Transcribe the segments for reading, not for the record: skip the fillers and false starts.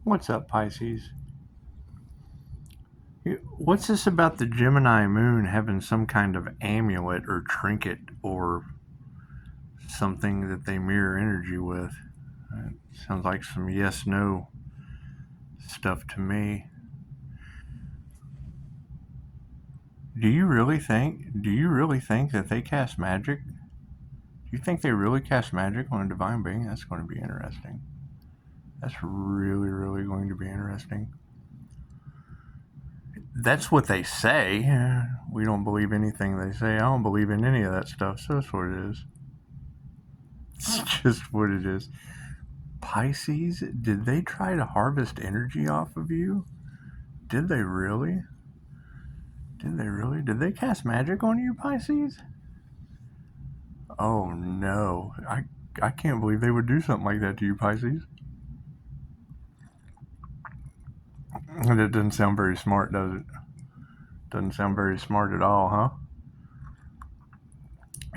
What's up, Pisces? What's this about the Gemini moon having some kind of amulet or trinket or something that they mirror energy with? It sounds like some yes-no stuff to me. Do you really think that they cast magic? Do you think they really cast magic on a divine being? That's going to be interesting. That's really, really going to be interesting. That's what they say. We don't believe anything they say. I don't believe in any of that stuff, so that's what it is. It's just what it is. Pisces, did they try to harvest energy off of you? Did they really? Did they cast magic on you, Pisces? Oh no. I can't believe they would do something like that to you, Pisces. That doesn't sound very smart, does it? Doesn't sound very smart at all, huh?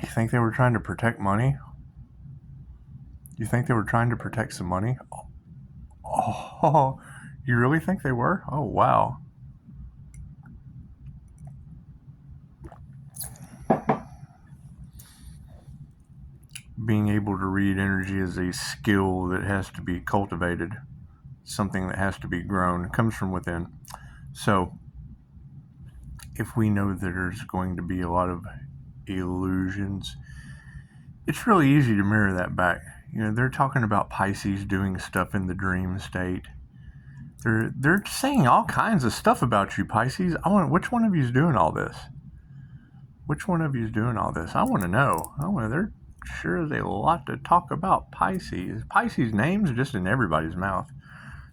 You think they were trying to protect money? You think they were trying to protect some money? Oh, you really think they were? Oh, wow. Being able to read energy is a skill that has to be cultivated, something that has to be grown. It comes from within. So, if we know that there's going to be a lot of illusions, it's really easy to mirror that back. You know, they're talking about Pisces doing stuff in the dream state. They're saying all kinds of stuff about you, Pisces. Which one of you's doing all this? Which one of you's doing all this? I want to know. There sure is a lot to talk about Pisces. Pisces names just in everybody's mouth.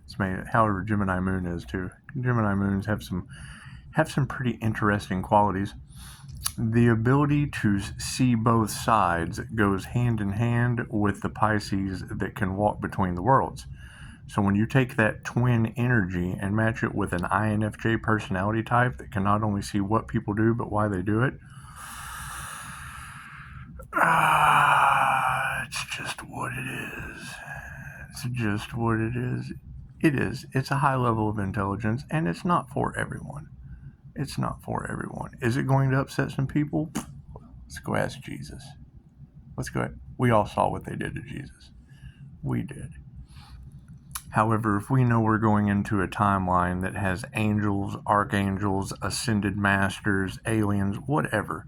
It's made, however, Gemini moon is too. Gemini moons have some pretty interesting qualities. The ability to see both sides goes hand in hand with the Pisces that can walk between the worlds. So when you take that twin energy and match it with an INFJ personality type that can not only see what people do, but why they do it, it's just what it is. It's just what it is. It is. It's a high level of intelligence, and it's not for everyone. It's not for everyone. Is it going to upset some people? Let's go ask Jesus. Let's go. We all saw what they did to Jesus. We did. However, if we know we're going into a timeline that has angels, archangels, ascended masters, aliens, whatever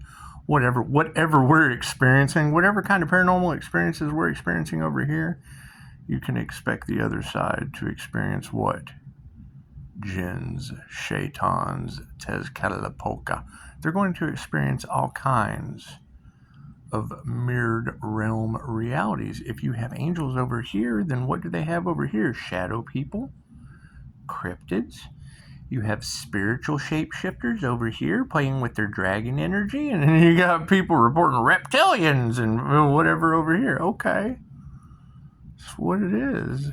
we're experiencing, whatever kind of paranormal experiences we're experiencing over here, you can expect the other side to experience what? Jinns, shaitans, Tezcatlipoca. They're going to experience all kinds of mirrored realm realities. If you have angels over here, then what do they have over here? Shadow people, cryptids. You have spiritual shapeshifters over here playing with their dragon energy, and then you got people reporting reptilians and whatever over here. Okay. That's what it is.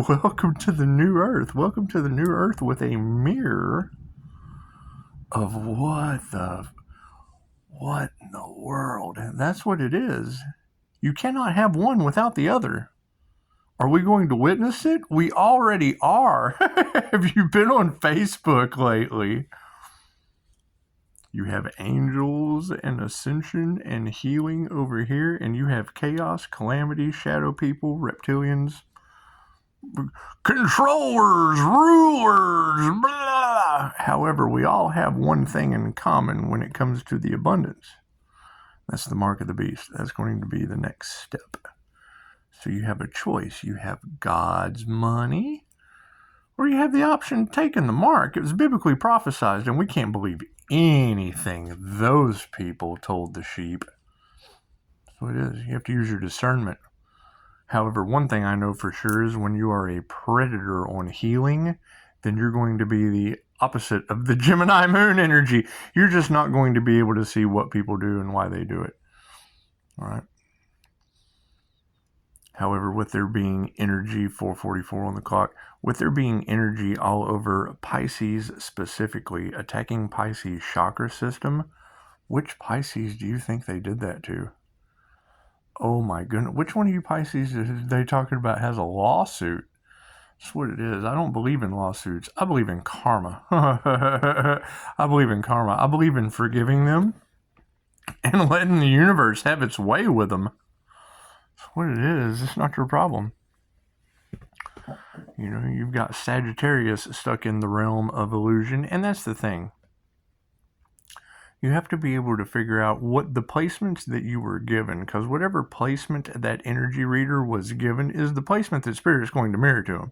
Welcome to the new earth. Welcome to the new earth with a mirror of what in the world? And that's what it is. You cannot have one without the other. Are we going to witness it? We already are. Have you been on Facebook lately? You have angels and ascension and healing over here, and you have chaos, calamity, shadow people, reptilians, controllers, rulers, blah. However, we all have one thing in common when it comes to the abundance. That's the mark of the beast. That's going to be the next step. So you have a choice. You have God's money, or you have the option of taking the mark. It was biblically prophesied, and we can't believe anything those people told the sheep. So it is. You have to use your discernment. However, one thing I know for sure is when you are a predator on healing, then you're going to be the opposite of the Gemini moon energy. You're just not going to be able to see what people do and why they do it. All right. However, with there being energy, 4:44 on the clock, with there being energy all over Pisces specifically, attacking Pisces chakra system, which Pisces do you think they did that to? Oh my goodness. Which one of you Pisces are they talking about has a lawsuit? That's what it is. I don't believe in lawsuits. I believe in karma. I believe in karma. I believe in forgiving them and letting the universe have its way with them. That's what it is. It's not your problem. You know, you've got Sagittarius stuck in the realm of illusion, and that's the thing. You have to be able to figure out what the placements that you were given, because whatever placement that energy reader was given is the placement that Spirit is going to mirror to them.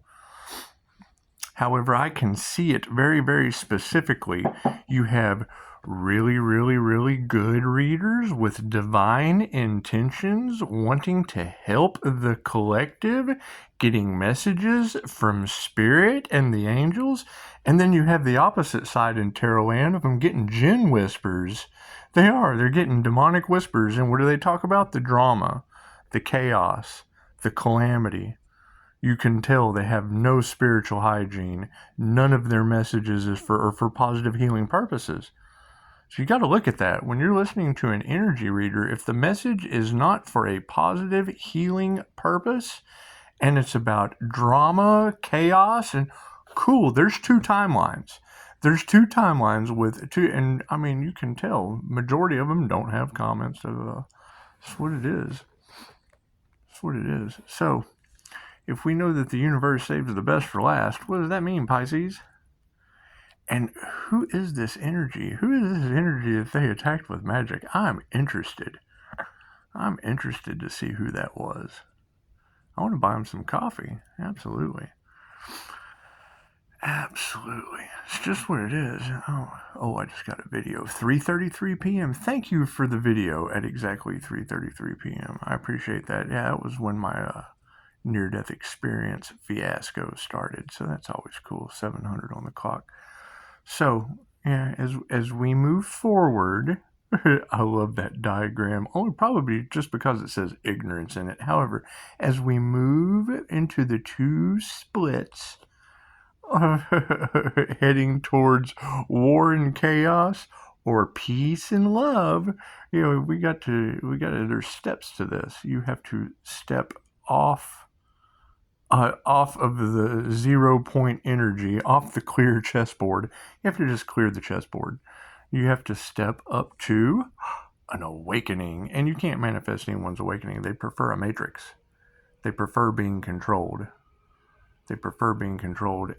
However, I can see it very, very specifically. You have really, really, really good readers with divine intentions, wanting to help the collective, getting messages from Spirit and the angels. And then you have the opposite side in Tarot Land of them getting jinn whispers. They're getting demonic whispers. And what do they talk about? The drama, the chaos, the calamity. You can tell they have no spiritual hygiene. None of their messages is for positive healing purposes. So you got to look at that. When you're listening to an energy reader, if the message is not for a positive healing purpose, and it's about drama, chaos, and cool, there's two timelines. There's two timelines with two, and I mean, you can tell, majority of them don't have comments. That's what it is. That's what it is. So, if we know that the universe saves the best for last, what does that mean, Pisces? And who is this energy? Who is this energy that they attacked with magic? I'm interested. I'm interested to see who that was. I want to buy him some coffee. Absolutely. Absolutely. It's just what it is. Oh, I just got a video. 3:33 p.m. Thank you for the video at exactly 3:33 p.m. I appreciate that. Yeah, that was when my near-death experience fiasco started. So that's always cool. 700 on the clock. So, yeah, as we move forward, I love that diagram, only probably just because it says ignorance in it. However, as we move into the two splits, heading towards war and chaos or peace and love, you know, there's steps to this. You have to step off of the 0 point energy, off the clear chessboard. You have to just clear the chessboard. You have to step up to an awakening. And you can't manifest anyone's awakening. They prefer a matrix. They prefer being controlled.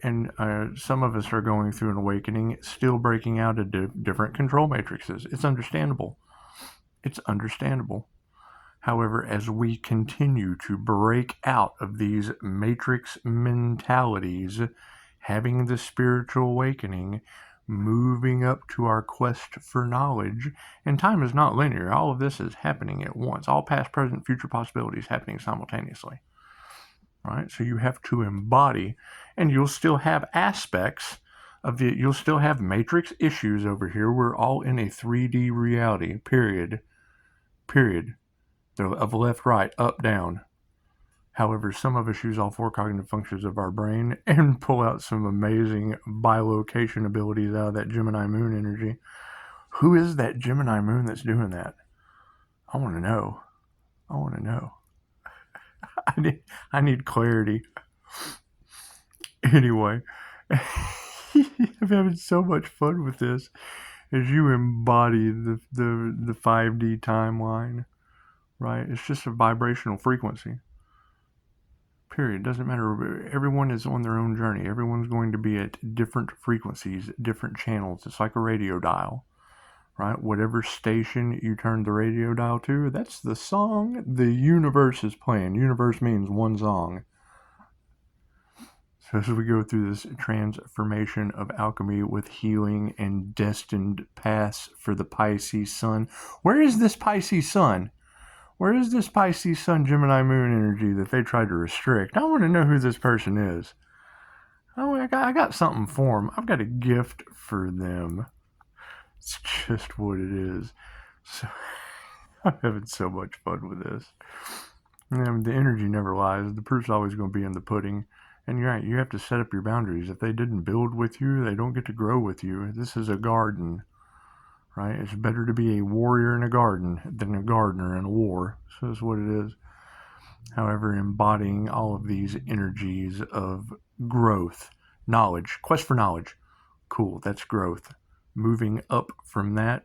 And some of us are going through an awakening, still breaking out of different control matrices. It's understandable. However, as we continue to break out of these matrix mentalities, having the spiritual awakening, moving up to our quest for knowledge, and time is not linear. All of this is happening at once. All past, present, future possibilities happening simultaneously. Right? So you have to embody, and you'll still have aspects of it. You'll still have matrix issues over here. We're all in a 3D reality, period. Of left, right, up, down. However, some of us use all four cognitive functions of our brain and pull out some amazing bilocation abilities out of that Gemini moon energy. Who is that Gemini moon that's doing that? I want to know. I need clarity. Anyway, I'm having so much fun with this as you embody the 5D timeline. Right? It's just a vibrational frequency. Period. Doesn't matter. Everyone is on their own journey. Everyone's going to be at different frequencies, different channels. It's like a radio dial. Right? Whatever station you turn the radio dial to, that's the song the universe is playing. Universe means one song. So as we go through this transformation of alchemy with healing and destined paths for the Pisces sun. Where is this Pisces sun? Where is this Pisces Sun Gemini Moon energy that they tried to restrict? I want to know who this person is. Oh, I got something for them. I've got a gift for them. It's just what it is. So I'm having so much fun with this. And the energy never lies. The proof's always going to be in the pudding. And you're right, you have to set up your boundaries. If they didn't build with you, they don't get to grow with you. This is a garden. right? It's better to be a warrior in a garden than a gardener in a war. So that's what it is. However, embodying all of these energies of growth, knowledge, quest for knowledge. Cool, that's growth. Moving up from that,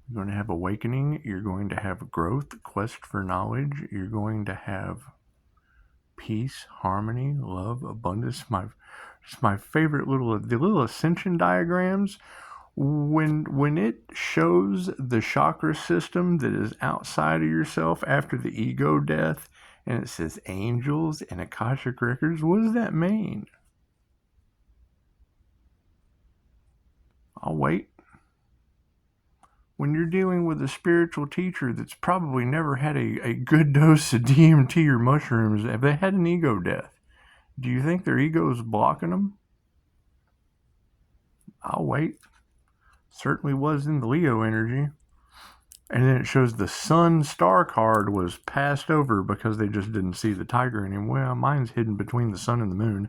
you're going to have awakening, you're going to have growth, quest for knowledge, you're going to have peace, harmony, love, abundance. My favorite the little ascension diagrams. When it shows the chakra system that is outside of yourself after the ego death, and it says angels and Akashic records, what does that mean? I'll wait. When you're dealing with a spiritual teacher that's probably never had a good dose of DMT or mushrooms, have they had an ego death? Do you think their ego is blocking them? I'll wait. Certainly was in the Leo energy. And then it shows the sun star card was passed over because they just didn't see the tiger anymore. Well, mine's hidden between the sun and the moon.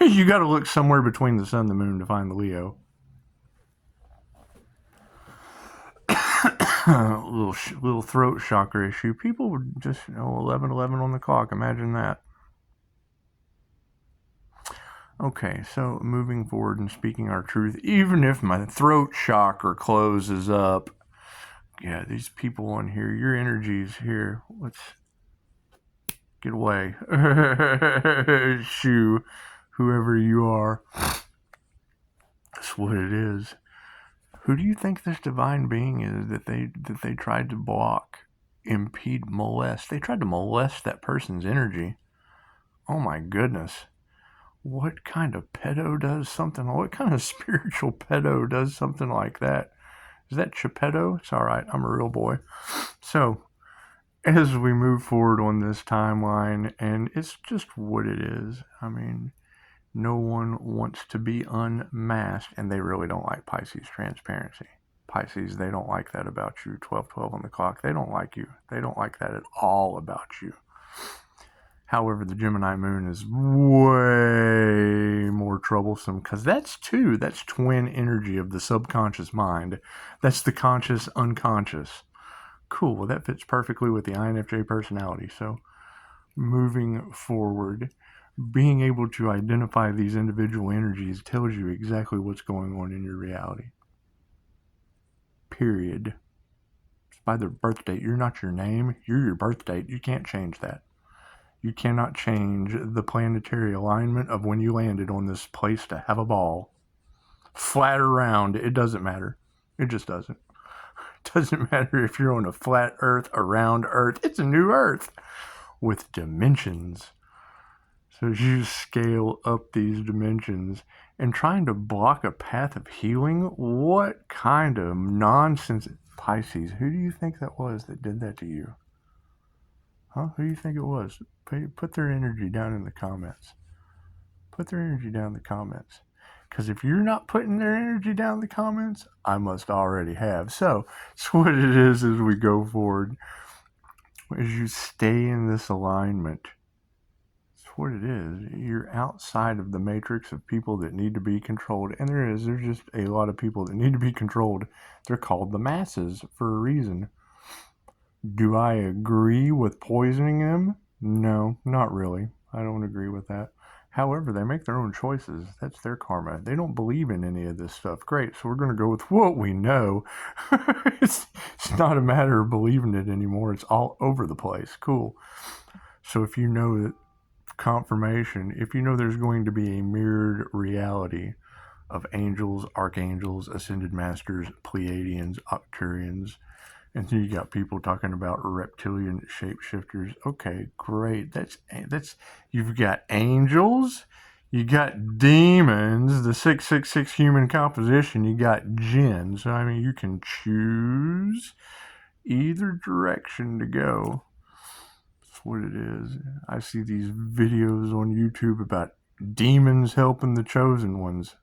You got to look somewhere between the sun and the moon to find the Leo. little throat chakra issue. People would just 11:11 on the clock. Imagine that. Okay, so moving forward and speaking our truth, even if my throat chakra closes up. Yeah, these people on here, your energy's here. Let's get away. Shoo, whoever you are. That's what it is. Who do you think this divine being is that they tried to block, impede, molest? They tried to molest that person's energy. Oh my goodness. What kind of pedo does something? What kind of spiritual pedo does something like that? Is that Geppetto? It's all right. I'm a real boy. So, as we move forward on this timeline, and it's just what it is. I mean, no one wants to be unmasked, and they really don't like Pisces transparency. Pisces, they don't like that about you. 12:12 on the clock. They don't like you. They don't like that at all about you. However, the Gemini moon is way more troublesome because that's twin energy of the subconscious mind. That's the conscious unconscious. Cool. Well, that fits perfectly with the INFJ personality. So moving forward, being able to identify these individual energies tells you exactly what's going on in your reality. Period. It's by their birth date. You're not your name. You're your birth date. You can't change that. You cannot change the planetary alignment of when you landed on this place to have a ball. Flat or round, it doesn't matter. It just doesn't. It doesn't matter if you're on a flat earth, a round earth. It's a new earth with dimensions. So as you scale up these dimensions and trying to block a path of healing, what kind of nonsense? Pisces, who do you think that was that did that to you? Huh? Who do you think it was? Put their energy down in the comments. Put their energy down in the comments. Because if you're not putting their energy down in the comments, I must already have. So, it's what it is as we go forward. As you stay in this alignment, it's what it is. You're outside of the matrix of people that need to be controlled. And there's just a lot of people that need to be controlled. They're called the masses for a reason. Do I agree with poisoning them? No, not really. I don't agree with that. However, they make their own choices. That's their karma. They don't believe in any of this stuff. Great, so we're going to go with what we know. It's not a matter of believing it anymore. It's all over the place. Cool. So if you know that confirmation, if you know there's going to be a mirrored reality of angels, archangels, ascended masters, Pleiadians, Arcturians, and then you got people talking about reptilian shapeshifters. Okay, great. That's you've got angels, you got demons, the 666 human composition, you got jinn. So I mean, you can choose either direction to go. That's what it is. I see these videos on YouTube about demons helping the chosen ones.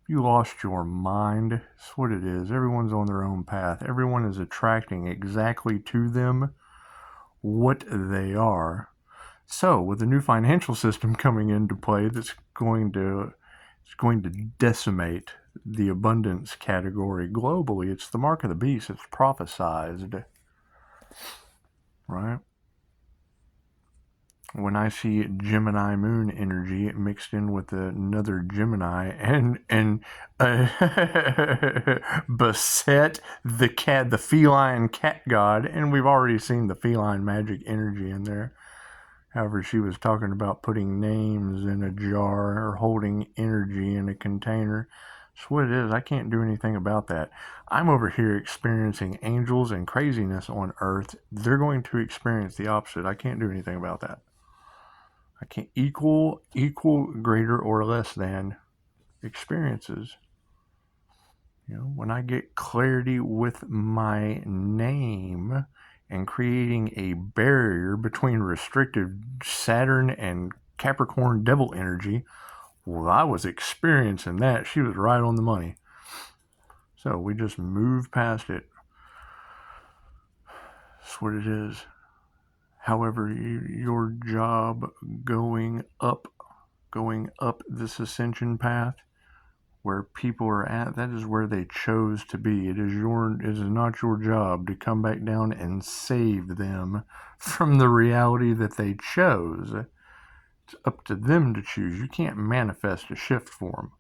You lost your mind. That's what it is. Everyone's on their own path. Everyone is attracting exactly to them what they are. So, with the new financial system coming into play that's going to It's going to decimate the abundance category globally. It's the mark of the beast. It's prophesized, right? When I see Gemini moon energy mixed in with another Gemini and beset the feline cat god, and we've already seen the feline magic energy in there. However, she was talking about putting names in a jar or holding energy in a container. That's what it is. I can't do anything about that. I'm over here experiencing angels and craziness on Earth. They're going to experience the opposite. I can't do anything about that. I can't equal, greater, or less than experiences. You know, when I get clarity with my name and creating a barrier between restrictive Saturn and Capricorn devil energy, well, I was experiencing that. She was right on the money. So we just move past it. That's what it is. However, your job going up this ascension path, where people are at, that is where they chose to be. It is not your job to come back down and save them from the reality that they chose. It's up to them to choose. You can't manifest a shift for them.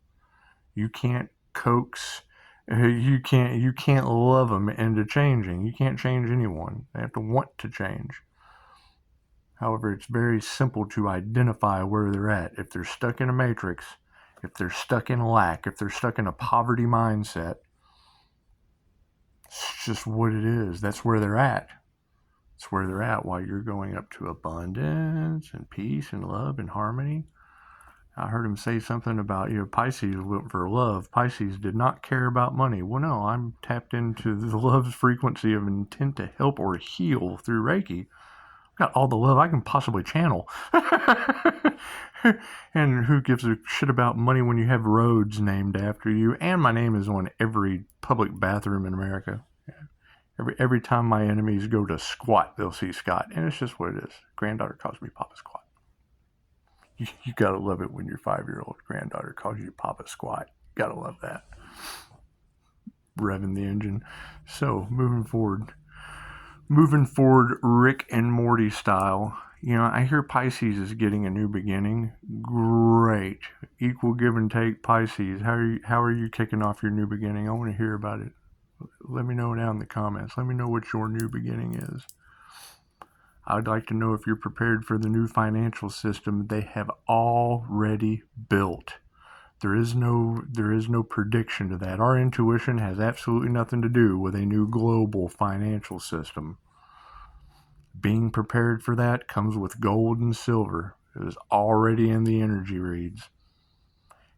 You can't coax. You can't love them into changing. You can't change anyone. They have to want to change. However, it's very simple to identify where they're at. If they're stuck in a matrix, if they're stuck in lack, if they're stuck in a poverty mindset, it's just what it is. That's where they're at. It's where they're at while you're going up to abundance and peace and love and harmony. I heard him say something about, Pisces went for love. Pisces did not care about money. Well, no, I'm tapped into the love's frequency of intent to help or heal through Reiki. Got all the love I can possibly channel. And who gives a shit about money when you have roads named after you? And my name is on every public bathroom in America. Every time my enemies go to squat, they'll see Scott. And it's just what it is. Granddaughter calls me Papa Squat. You gotta love it when your 5-year-old granddaughter calls you Papa Squat. Gotta love that. Revving the engine. So, moving forward, Rick and Morty style. I hear Pisces is getting a new beginning. Great. Equal give and take, Pisces. How are you kicking off your new beginning? I want to hear about it. Let me know down in the comments. Let me know what your new beginning is. I'd like to know if you're prepared for the new financial system they have already built. There is no prediction to that. Our intuition has absolutely nothing to do with a new global financial system. Being prepared for that comes with gold and silver. It is already in the energy reads.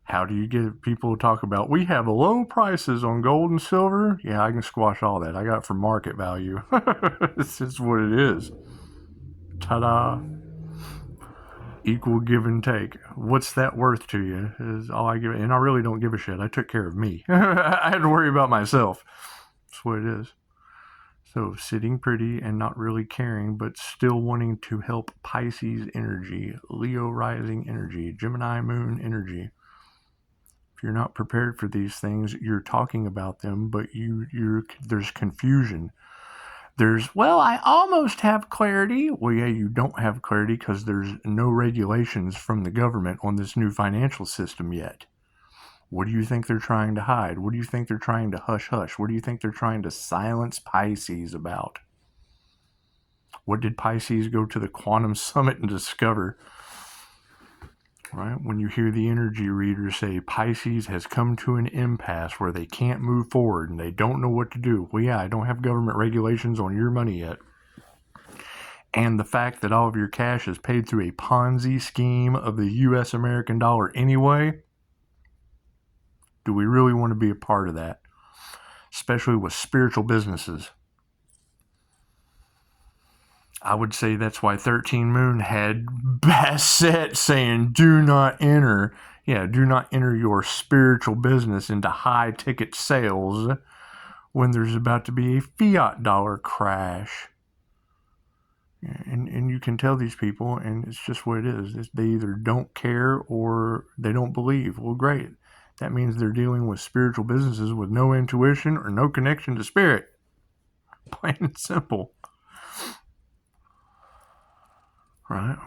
How do you get people to talk about, we have low prices on gold and silver? Yeah, I can squash all that. I got it for market value. It's just what it is. Ta-da. Equal give and take. What's that worth to you? Is all I give, and I really don't give a shit. I took care of me. I had to worry about myself. That's what it is. So sitting pretty and not really caring, but still wanting to help Pisces energy, Leo rising energy, Gemini moon energy. If you're not prepared for these things, you're talking about them, but there's confusion. I almost have clarity. Well, yeah, you don't have clarity because there's no regulations from the government on this new financial system yet. What do you think they're trying to hide? What do you think they're trying to hush-hush? What do you think they're trying to silence Pisces about? What did Pisces go to the Quantum Summit and discover? Right? When you hear the energy readers say Pisces has come to an impasse where they can't move forward and they don't know what to do. Well, yeah, I don't have government regulations on your money yet. And the fact that all of your cash is paid through a PONZI scheme of the U.S. American dollar anyway. Do we really want to be a part of that? Especially with spiritual businesses. I would say that's why 13 Moon had Bassett saying, do not enter your spiritual business into high ticket sales when there's about to be a fiat dollar crash. And you can tell these people, and it's just what it is. They either don't care or they don't believe. Well, great. That means they're dealing with spiritual businesses with no intuition or no connection to spirit. Plain and simple. Right?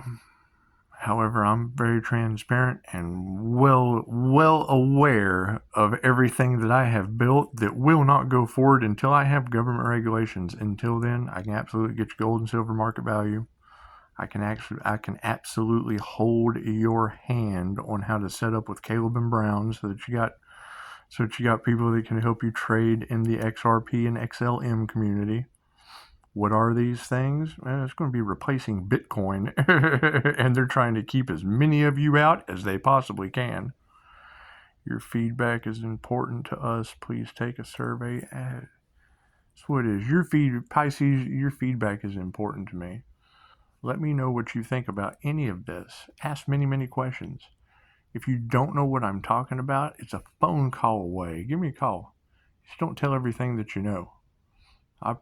However, I'm very transparent and well aware of everything that I have built that will not go forward until I have government regulations. Until then, I can absolutely get your gold and silver market value. I can absolutely hold your hand on how to set up with Caleb and Brown so that you got people that can help you trade in the XRP and XLM community. What are these things? It's going to be replacing Bitcoin, and they're trying to keep as many of you out as they possibly can. Your feedback is important to us. Please take a survey. That's what it is. Pisces, your feedback is important to me. Let me know what you think about any of this. Ask many, many questions. If you don't know what I'm talking about, it's a phone call away. Give me a call. Just don't tell everything that you know.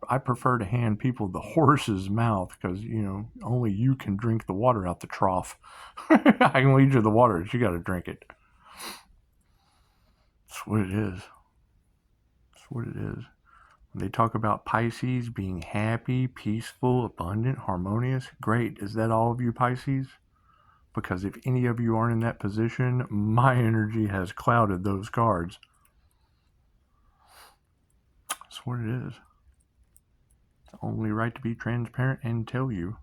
I prefer to hand people the horse's mouth because, only you can drink the water out the trough. I can lead you to the water, but you got to drink it. That's what it is. That's what it is. When they talk about Pisces being happy, peaceful, abundant, harmonious, great. Is that all of you Pisces? Because if any of you aren't in that position, my energy has clouded those cards. That's what it is. Only right to be transparent and tell you.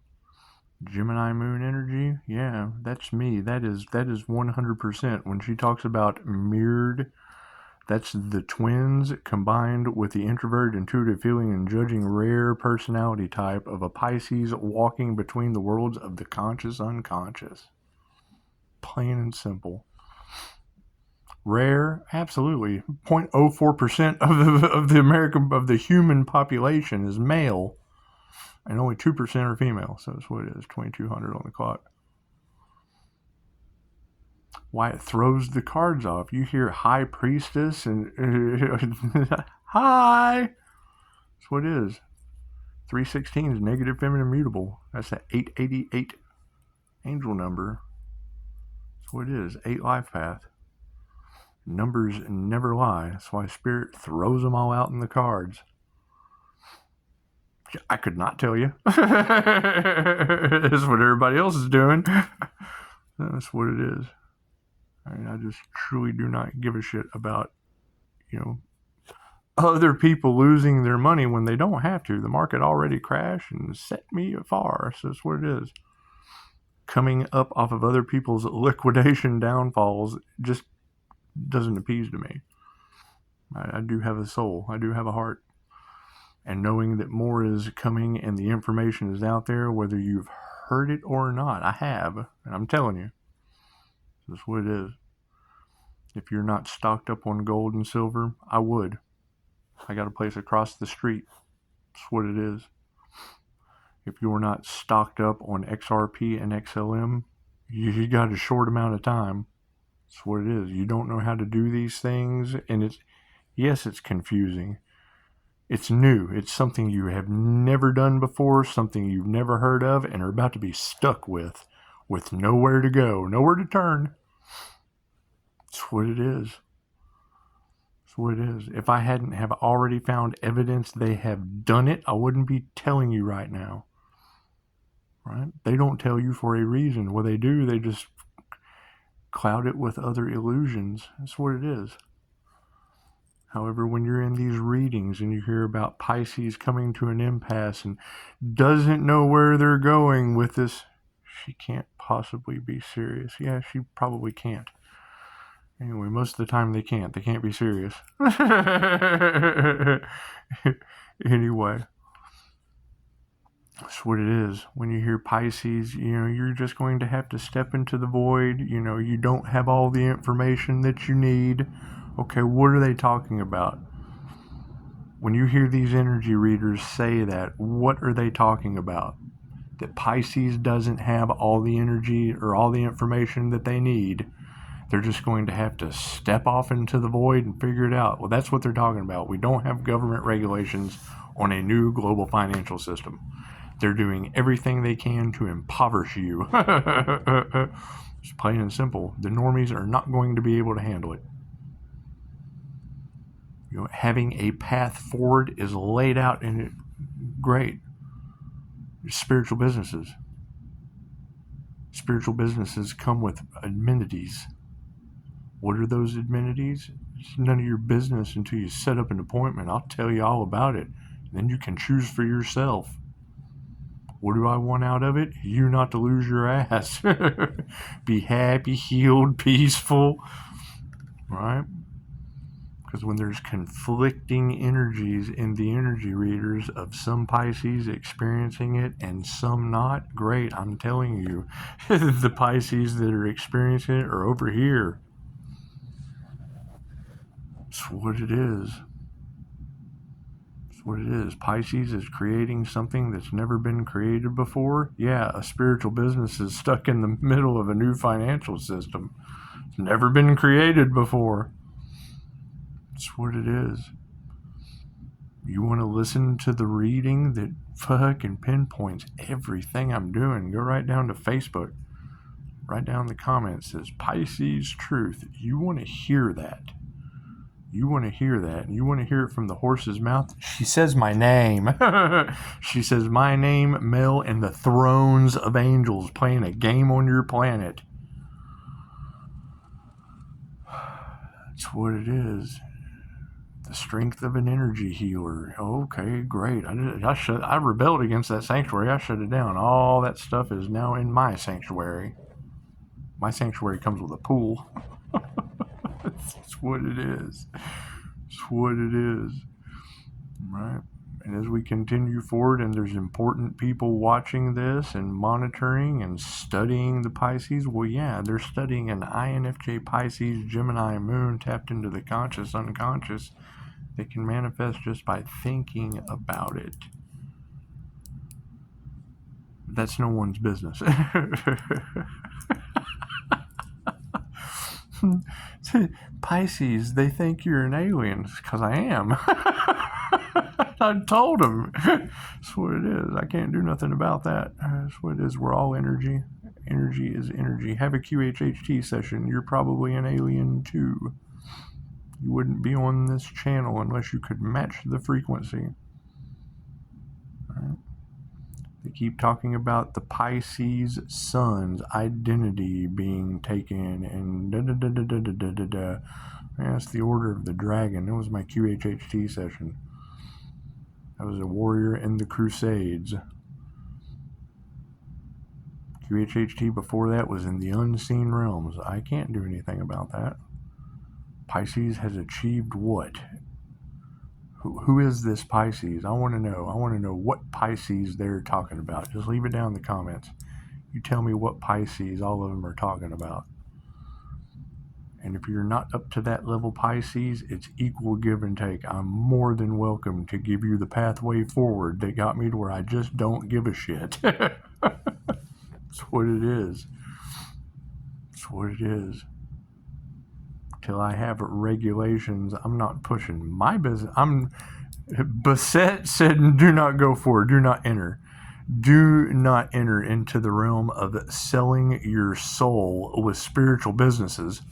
Gemini moon energy, yeah, that's me. That is 100%. When she talks about mirrored, that's the twins combined with the introvert, intuitive feeling, and judging rare personality type of a Pisces walking between the worlds of the conscious unconscious. Plain and simple. Rare, absolutely. 0.04% of the human population is male, and only 2% are female. So that's what it is. 2200 on the clock. Why it throws the cards off. You hear High Priestess and hi. That's what it is. 316 is negative feminine mutable. That's that 888 angel number. That's what it is. 8 life path. Numbers never lie. That's why Spirit throws them all out in the cards. I could not tell you. That's what everybody else is doing. That's what it is. I just truly do not give a shit about, other people losing their money when they don't have to. The market already crashed and set me afar. So that's what it is. Coming up off of other people's liquidation downfalls just doesn't appease to me. I do have a soul. I do have a heart. And knowing that more is coming and the information is out there, whether you've heard it or not, I have. And I'm telling you. That's what it is. If you're not stocked up on gold and silver, I would. I got a place across the street. That's what it is. If you're not stocked up on XRP and XLM, you got a short amount of time. That's what it is. You don't know how to do these things, and it's confusing. It's new. It's something you have never done before, something you've never heard of, and are about to be stuck with nowhere to go, nowhere to turn. That's what it is. That's what it is. If I hadn't have already found evidence they have done it, I wouldn't be telling you right now. Right? They don't tell you for a reason. What they do, they just cloud it with other illusions. That's what it is. However, when you're in these readings and you hear about Pisces coming to an impasse and doesn't know where they're going with this, she can't possibly be serious. Yeah, she probably can't. Anyway, most of the time they can't. They can't be serious. Anyway, that's what it is. When you hear Pisces, you're just going to have to step into the void. You don't have all the information that you need. Okay, what are they talking about? When you hear these energy readers say that, what are they talking about? That Pisces doesn't have all the energy or all the information that they need. They're just going to have to step off into the void and figure it out. Well, that's what they're talking about. We don't have government regulations on a new global financial system. They're doing everything they can to impoverish you. Just plain and simple. The normies are not going to be able to handle it. Having a path forward is laid out in it. Great. Spiritual businesses. Spiritual businesses come with amenities. What are those amenities? It's none of your business until you set up an appointment. I'll tell you all about it. Then you can choose for yourself. What do I want out of it? You not to lose your ass. Be happy, healed, peaceful. Right? Because when there's conflicting energies in the energy readers of some Pisces experiencing it and some not, great, I'm telling you, the Pisces that are experiencing it are over here. It's what it is. It's what it is. Pisces is creating something that's never been created before. Yeah, a spiritual business is stuck in the middle of a new financial system. It's never been created before. It's what it is. You want to listen to the reading that fucking pinpoints everything I'm doing? Go right down to Facebook. Right down in the comments, it says Pisces Truth. You want to hear that. You want to hear that. You want to hear it from the horse's mouth. She says my name. She says my name, Mel, and the thrones of angels playing a game on your planet. That's what it is. The strength of an energy healer. Okay, great. I rebelled against that sanctuary. I shut it down. All that stuff is now in my sanctuary. My sanctuary comes with a pool. That's what it is. It's what it is. Right? And as we continue forward, and there's important people watching this and monitoring and studying the Pisces, well, yeah, they're studying an INFJ Pisces Gemini moon tapped into the conscious unconscious. They can manifest just by thinking about it. That's no one's business. Pisces, they think you're an alien. Because I am. I told them. That's what it is. I can't do nothing about that. That's what it is. We're all energy. Energy is energy. Have a QHHT session. You're probably an alien too. You wouldn't be on this channel unless you could match the frequency. Right? They keep talking about the Pisces sun's identity being taken and da-da-da-da-da-da-da-da. That's the Order of the Dragon. That was my QHHT session. I was a warrior in the Crusades. QHHT before that was in the unseen realms. I can't do anything about that. Pisces has achieved what? Who is this Pisces? I want to know. I want to know what Pisces they're talking about. Just leave it down in the comments. You tell me what Pisces all of them are talking about. And if you're not up to that level Pisces, it's equal give and take. I'm more than welcome to give you the pathway forward that got me to where I just don't give a shit. That's what it is. That's what it is. Till I have regulations, I'm not pushing my business. Bassett said, do not go forward, do not enter. Do not enter into the realm of selling your soul with spiritual businesses.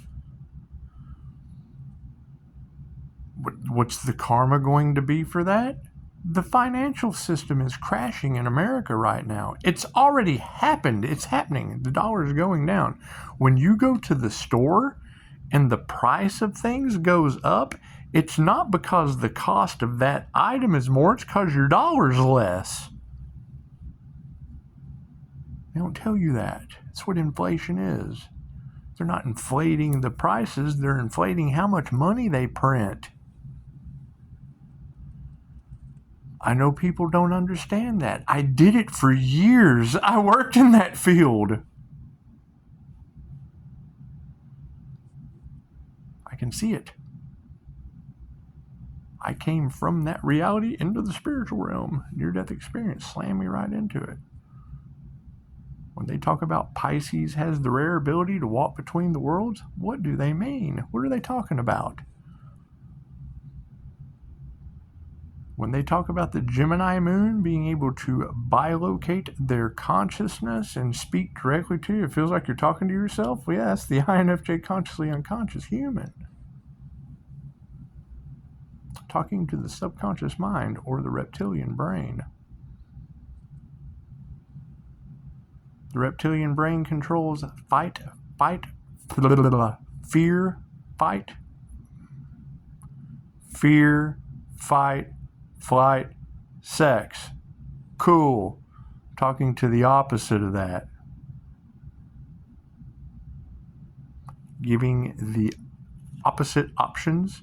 What's the karma going to be for that? The financial system is crashing in America right now. It's already happened. It's happening. The dollar is going down. When you go to the store and the price of things goes up, it's not because the cost of that item is more, it's because your dollar's less. They don't tell you that. That's what inflation is. They're not inflating the prices, they're inflating how much money they print. I know people don't understand that. I did it for years. I worked in that field. I can see it. I came from that reality into the spiritual realm. Near-death experience slammed me right into it. When they talk about Pisces has the rare ability to walk between the worlds, what do they mean? What are they talking about? When they talk about the Gemini moon being able to bilocate their consciousness and speak directly to you, it feels like you're talking to yourself. Well, yeah, that's the INFJ consciously unconscious human. Talking to the subconscious mind or the reptilian brain. The reptilian brain controls fight, fear, fight, flight, sex. Cool. Talking to the opposite of that. Giving the opposite options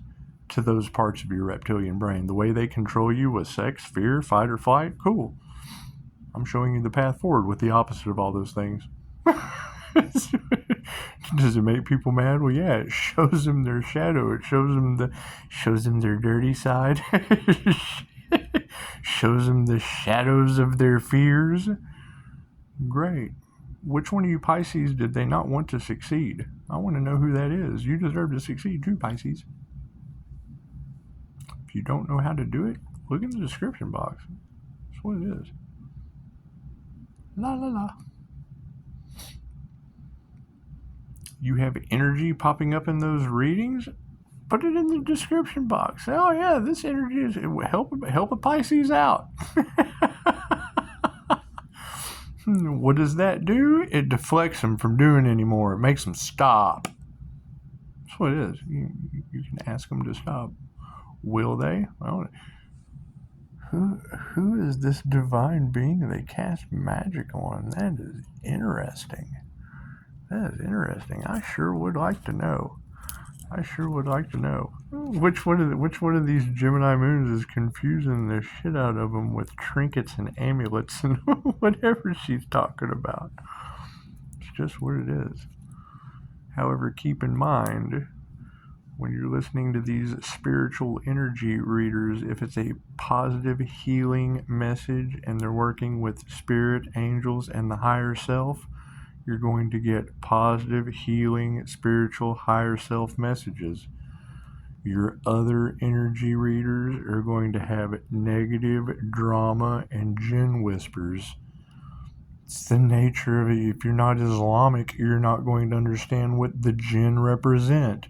to those parts of your reptilian brain. The way they control you with sex, fear, fight, or flight. Cool. I'm showing you the path forward with the opposite of all those things. Does it make people mad? Well, yeah, it shows them their shadow. It shows them their dirty side. Shows them the shadows of their fears. Great. Which one of you Pisces did they not want to succeed? I want to know who that is. You deserve to succeed too, Pisces. If you don't know how to do it, look in the description box. That's what it is. La la la. You have energy popping up in those readings? Put it in the description box. Oh yeah, this energy is help a Pisces out. What does that do? It deflects them from doing anymore. It makes them stop. That's what it is. You can ask them to stop. Will they? Well, who is this divine being they cast magic on? That is interesting. That is interesting. I sure would like to know. Which one of these Gemini moons is confusing the shit out of them with trinkets and amulets and whatever she's talking about? It's just what it is. However, keep in mind, when you're listening to these spiritual energy readers, if it's a positive healing message and they're working with spirit, angels, and the higher self, you're going to get positive, healing, spiritual, higher self messages. Your other energy readers are going to have negative drama and jinn whispers. It's the nature of it. If you're not Islamic, you're not going to understand what the jinn represent.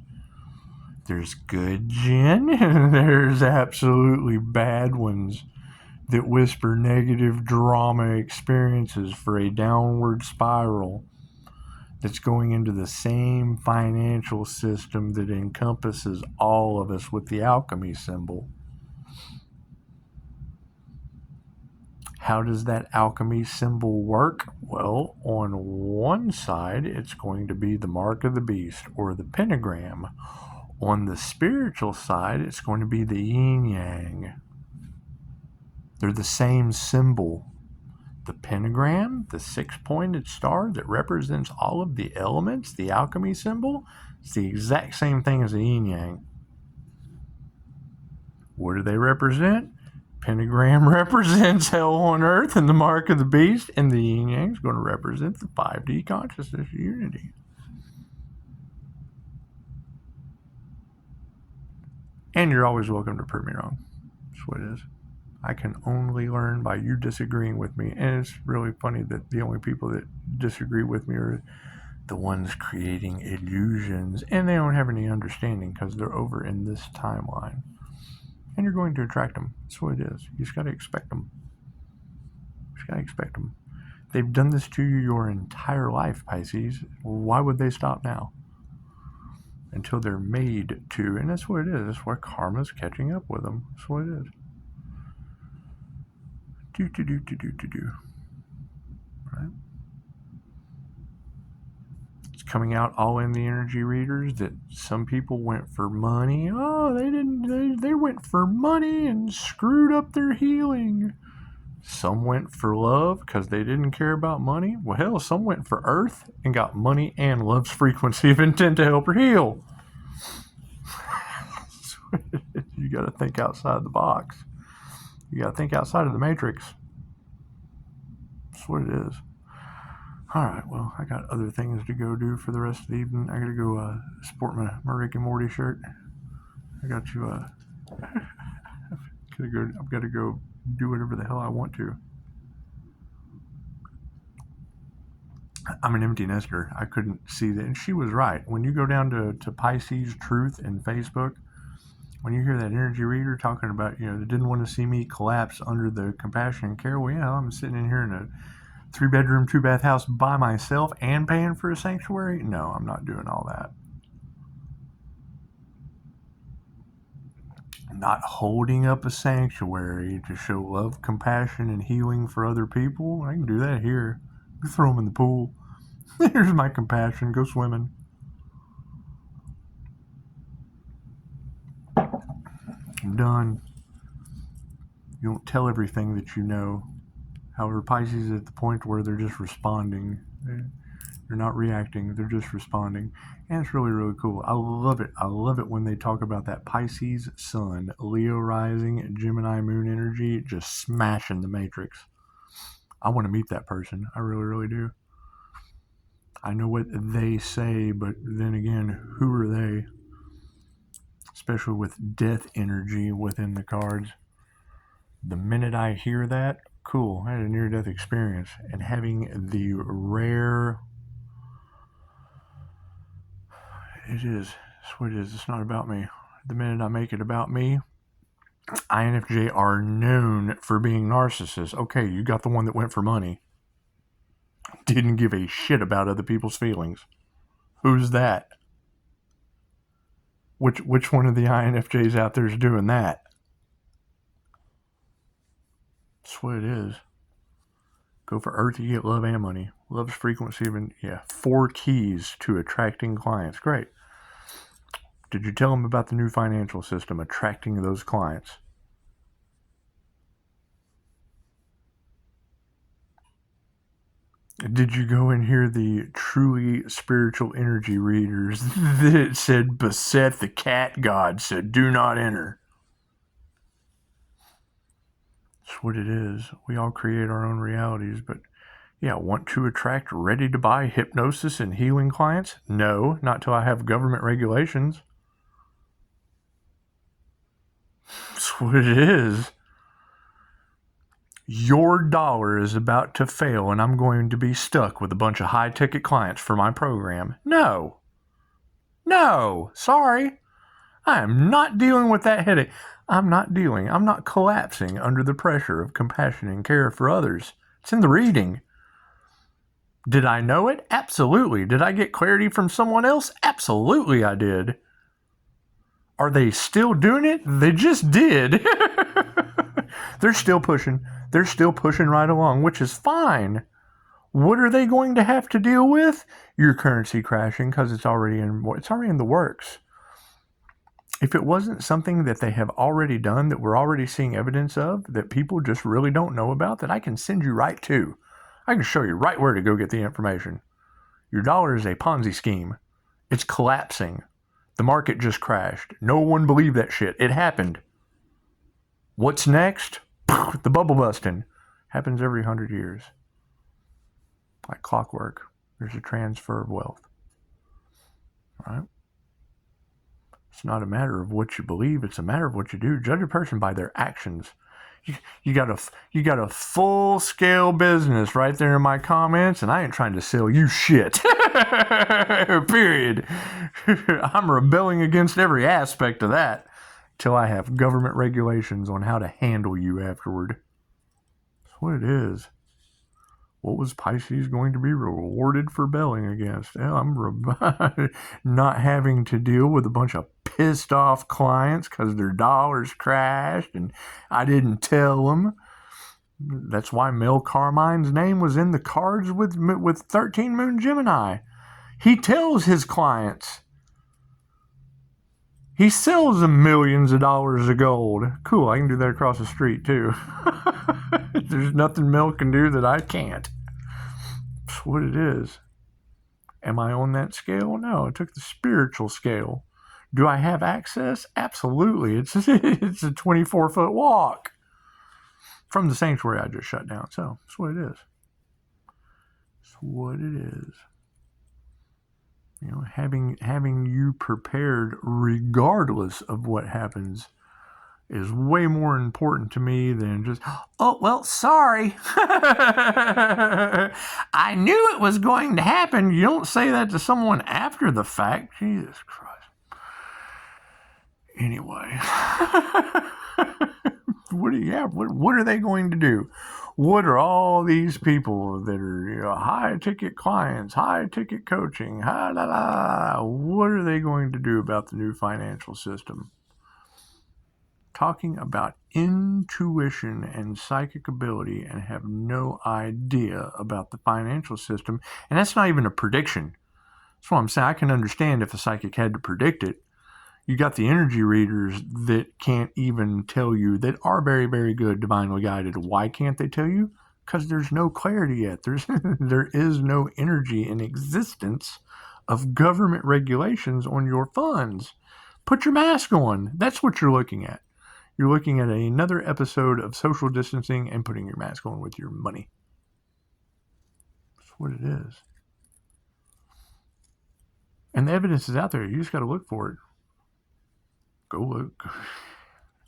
There's good jinn and there's absolutely bad ones that whisper negative drama experiences for a downward spiral that's going into the same financial system that encompasses all of us with the alchemy symbol. How does that alchemy symbol work? Well, on one side, it's going to be the mark of the beast or the pentagram. On the spiritual side, it's going to be the yin-yang. They're the same symbol. The pentagram, the six-pointed star that represents all of the elements, the alchemy symbol, it's the exact same thing as the yin-yang. What do they represent? Pentagram represents hell on earth and the mark of the beast, and the yin-yang is going to represent the 5D consciousness unity. And you're always welcome to prove me wrong. That's what it is. I can only learn by you disagreeing with me. And it's really funny that the only people that disagree with me are the ones creating illusions. And they don't have any understanding because they're over in this timeline. And you're going to attract them. That's what it is. You just got to expect them. They've done this to you your entire life, Pisces. Why would they stop now? Until they're made to. And that's what it is. That's why karma's catching up with them. That's what it is. Right? It's coming out all in the energy readers that some people went for money. Oh, they went for money and screwed up their healing. Some went for love because they didn't care about money. Well, hell, some went for earth and got money and love's frequency of intent to help her heal. You got to think outside the box. You got to think outside of the matrix. That's what it is. All right, well, I got other things to go do for the rest of the evening. I got to go sport my Rick and Morty shirt. I got to I've got to go do whatever the hell I want to. I'm an empty nester. I couldn't see that. And she was right. When you go down to Pisces Truth in Facebook, when you hear that energy reader talking about, they didn't want to see me collapse under the compassion and care. Well, yeah, I'm sitting in here in a 3-bedroom, 2-bath house by myself and paying for a sanctuary. No, I'm not doing all that. Not holding up a sanctuary to show love, compassion, and healing for other people. I can do that here. Throw them in the pool. Here's my compassion. Go swimming. I'm done. You don't tell everything that you know. However, Pisces is at the point where they're just responding. They're not reacting. They're just responding. And it's really, really cool. I love it. I love it when they talk about that Pisces sun, Leo rising, Gemini moon energy, just smashing the matrix. I want to meet that person. I really, really do. I know what they say, but then again, who are they? Especially with death energy within the cards. The minute I hear that, cool, I had a near-death experience. And having the rare... It is. That's what it is. It's not about me. The minute I make it about me, INFJ are known for being narcissists. Okay, you got the one that went for money. Didn't give a shit about other people's feelings. Who's that? Which one of the INFJs out there is doing that? That's what it is. Go for earth, you get love and money. Love's frequency of, 4 keys to attracting clients. Great. Did you tell them about the new financial system, attracting those clients? Did you go and hear the truly spiritual energy readers that said, Baseth the cat god said, do not enter? That's what it is. We all create our own realities, but want to attract ready-to-buy hypnosis and healing clients? No, not till I have government regulations. That's what it is. Your dollar is about to fail and I'm going to be stuck with a bunch of high-ticket clients for my program. No, sorry. I am not dealing with that headache. I'm not collapsing under the pressure of compassion and care for others. It's in the reading. Did I know it? Absolutely. Did I get clarity from someone else? Absolutely I did. Are they still doing it? They just did. They're still pushing. They're still pushing right along, which is fine. What are they going to have to deal with? Your currency crashing because it's already in the works. If it wasn't something that they have already done, that we're already seeing evidence of, that people just really don't know about, that I can send you right to. I can show you right where to go get the information. Your dollar is a Ponzi scheme. It's collapsing. The market just crashed. No one believed that shit. It happened. What's next? The bubble busting. Happens every 100 years. Like clockwork. There's a transfer of wealth. All right? It's not a matter of what you believe. It's a matter of what you do. Judge a person by their actions. You got a full-scale business right there in my comments, and I ain't trying to sell you shit. Period. I'm rebelling against every aspect of that till I have government regulations on how to handle you afterward. That's what it is. What was Pisces going to be rewarded for rebelling against? Well, I'm not having to deal with a bunch of pissed off clients because their dollars crashed and I didn't tell them. That's why Mel Carmine's name was in the cards with 13 Moon Gemini. He tells his clients. He sells them millions of dollars of gold. Cool, I can do that across the street too. There's nothing Mel can do that I can't. That's what it is. Am I on that scale? No, I took the spiritual scale. Do I have access? Absolutely. It's a 24-foot walk from the sanctuary I just shut down. So that's what it is. That's what it is. Having you prepared regardless of what happens is way more important to me than just, oh, well, sorry. I knew it was going to happen. You don't say that to someone after the fact. Jesus Christ. Anyway. What are they going to do? What are all these people that are high ticket clients, high ticket coaching, what are they going to do about the new financial system? Talking about intuition and psychic ability and have no idea about the financial system. And that's not even a prediction. That's what I'm saying. I can understand if a psychic had to predict it. You got the energy readers that can't even tell you, that are very, very good, divinely guided. Why can't they tell you? Because there's no clarity yet. There is no energy in existence of government regulations on your funds. Put your mask on. That's what you're looking at. You're looking at another episode of social distancing and putting your mask on with your money. That's what it is. And the evidence is out there. You just got to look for it. Go look.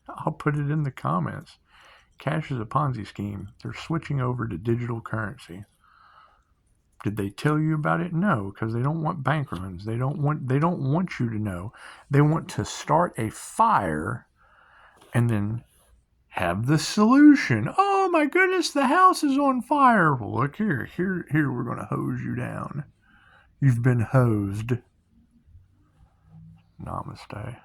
I'll put it in the comments. Cash is a Ponzi scheme. They're switching over to digital currency. Did they tell you about it? No, because they don't want bank runs. They don't want you to know. They want to start a fire and then have the solution. Oh my goodness, the house is on fire. Well, look here. Here we're going to hose you down. You've been hosed. Namaste.